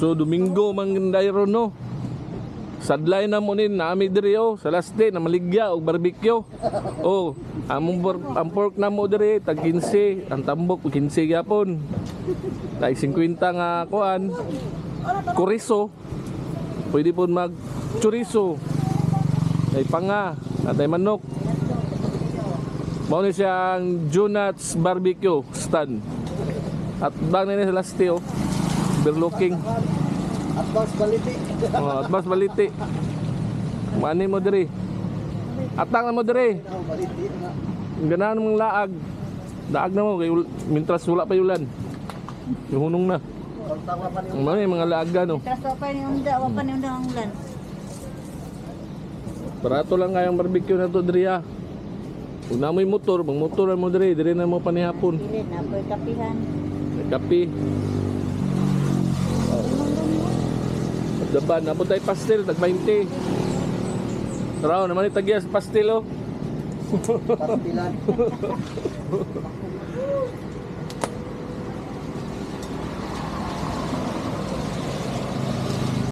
So Domingo mangindayro no. Sadlay na mo nin naami diri oh sa last day na maligya og barbecue. Oh, ang pork na mo diri tag 15, ang tambok 15 gyapon. Tag 50 nga kuan. Chorizo. Pwede pud mag chorizo. Ay panga, atay manok. Mao ni siyang Junats barbecue stand. At bang na sa last day oh. Overlooking. At boss baliti. Oh, at mas baliti. Mani mo diri. Atang na mo diri. Baliti na. Ganahan mong laag. Daag na mo kay mintras wala pa yulan. Ihunong na. Tawa pa ni. Mani mga laaga no. Tapos pa ni unda, wa pa ni unda ang ulan. Barato lang kayang barbecue na to diri ah. Kung na mo'y motor, bang motor mo diri, diri na mo panihapon. Dili na po kapihan. May kape. Daban, napon tayo pastel, tag 20. Taraw, naman itagyas pastel oh. Pastilan.